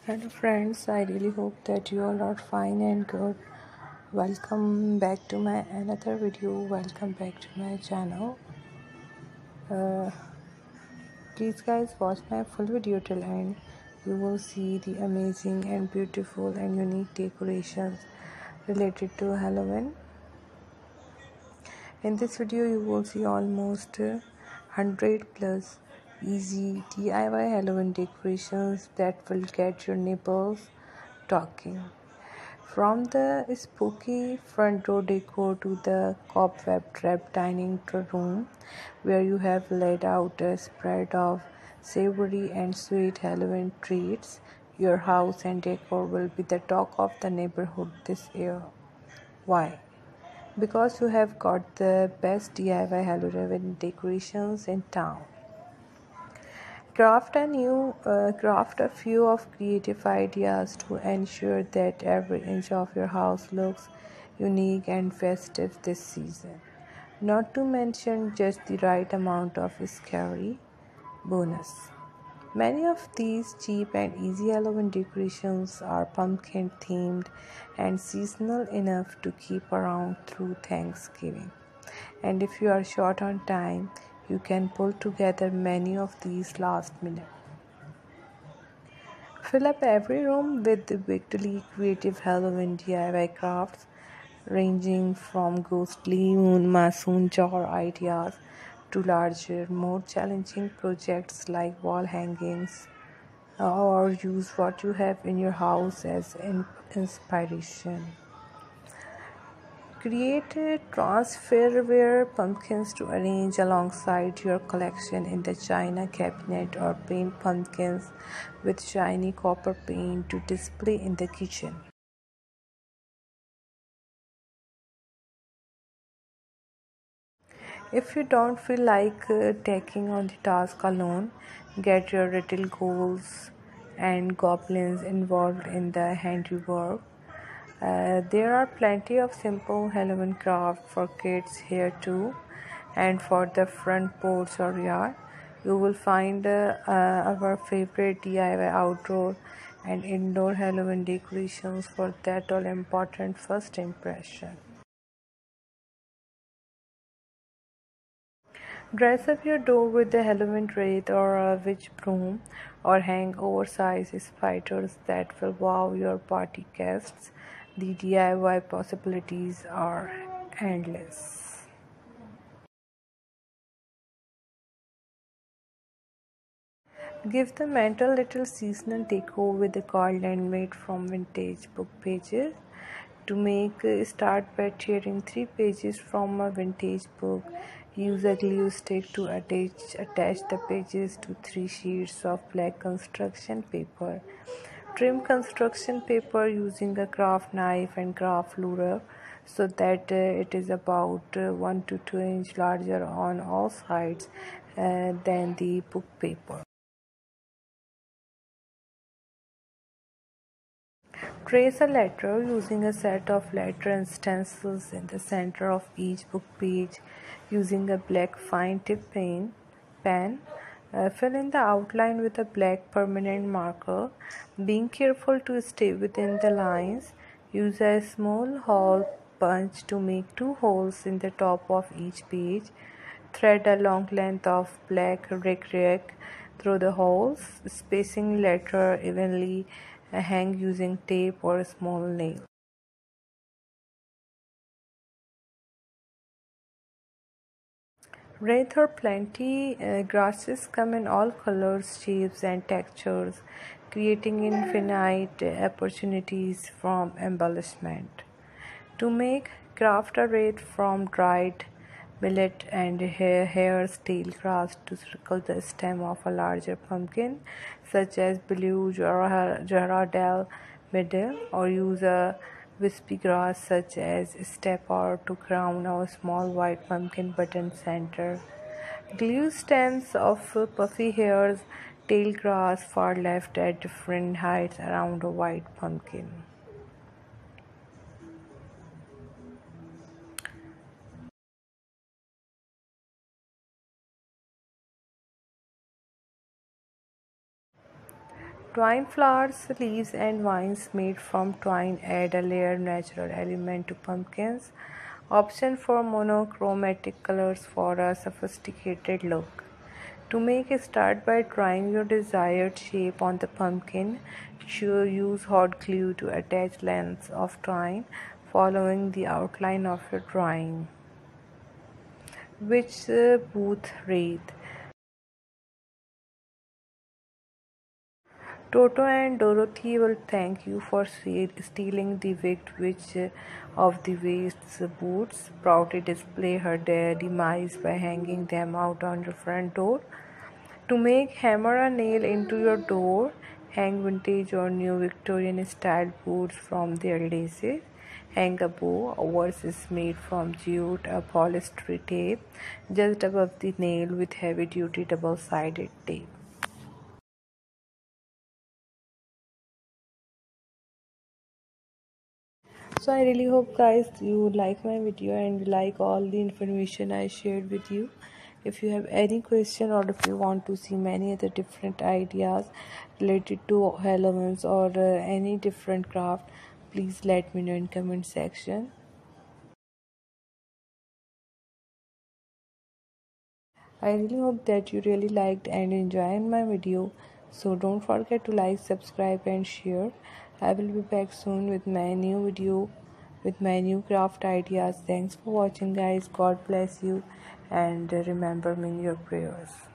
Hello friends, I really hope that you all are fine and good. Welcome back to my another video. Welcome back to my channel. Uh, Please guys watch my full video till end. You will see the amazing and beautiful and unique decorations related to Halloween. In this video you will see almost 100 plus easy DIY Halloween decorations that will get your neighbors talking. From the spooky front door decor to the cobweb wrapped dining room, where you have laid out a spread of savory and sweet Halloween treats, your house and decor will be the talk of the neighborhood this year. Why? Because you have got the best DIY Halloween decorations in town. Craft a few of creative ideas to ensure that every inch of your house looks unique and festive this season. Not to mention just the right amount of scary bonus. Many of these cheap and easy Halloween decorations are pumpkin themed and seasonal enough to keep around through Thanksgiving. And if you are short on time, you can pull together many of these last minute. Fill up every room with the wickedly creative Halloween DIY crafts, ranging from ghostly masoon jar ideas to larger, more challenging projects like wall hangings, or use what you have in your house as inspiration. Create transferware pumpkins to arrange alongside your collection in the china cabinet, or paint pumpkins with shiny copper paint to display in the kitchen. If you don't feel like taking on the task alone, get your little ghouls and goblins involved in the handiwork. There are plenty of simple Halloween craft for kids here too, and for the front porch or yard, you will find our favorite DIY outdoor and indoor Halloween decorations for that all important first impression. Dress up your door with a Halloween wreath or a witch broom, or hang oversized spiders that will wow your party guests. The DIY possibilities are endless. Give the mental little seasonal decor with a garland made from vintage book pages. To make start by tearing 3 pages from a vintage book. Use a glue stick to attach the pages to 3 sheets of black construction paper. Trim construction paper using a craft knife and craft ruler so that it is about 1 to 2 inch larger on all sides than the book paper. Trace a letter using a set of letter stencils in the center of each book page using a black fine tip pen. Fill in the outline with a black permanent marker, being careful to stay within the lines. Use a small hole punch to make 2 holes in the top of each page. Thread a long length of black rag through the holes, spacing letter evenly. Hang using tape or a small nail. Wreath or plenty grasses come in all colors, shapes, and textures, creating infinite opportunities from embellishment. To make, craft a wreath from dried millet and hare's tail grass to circle the stem of a larger pumpkin, such as blue Jarradale middle, or use a wispy grass such as stepper to crown a small white pumpkin button center. Glue stems of puffy hare's tail grass far left at different heights around a white pumpkin. Twine flowers, leaves, and vines made from twine add a layered natural element to pumpkins. Option for monochromatic colors for a sophisticated look. To make it, start by drawing your desired shape on the pumpkin. Use hot glue to attach lengths of twine following the outline of your drawing. Which Booth read. Toto and Dorothy will thank you for stealing the wicked witch of the West's boots. Proudly display her demise by hanging them out on your front door. To make hammer a nail into your door, hang vintage or new Victorian style boots from their laces. Hang a bow. Ours is made from jute, a polyester tape, just above the nail with heavy duty double sided tape. So I really hope guys you like my video and like all the information I shared with you. If you have any question or if you want to see many other different ideas related to Halloween or any different craft, please let me know in comment section. I really hope that you really liked and enjoyed my video. So don't forget to like, subscribe and share. I will be back soon with my new video with my new craft ideas. Thanks for watching guys. God bless you and remember me in your prayers.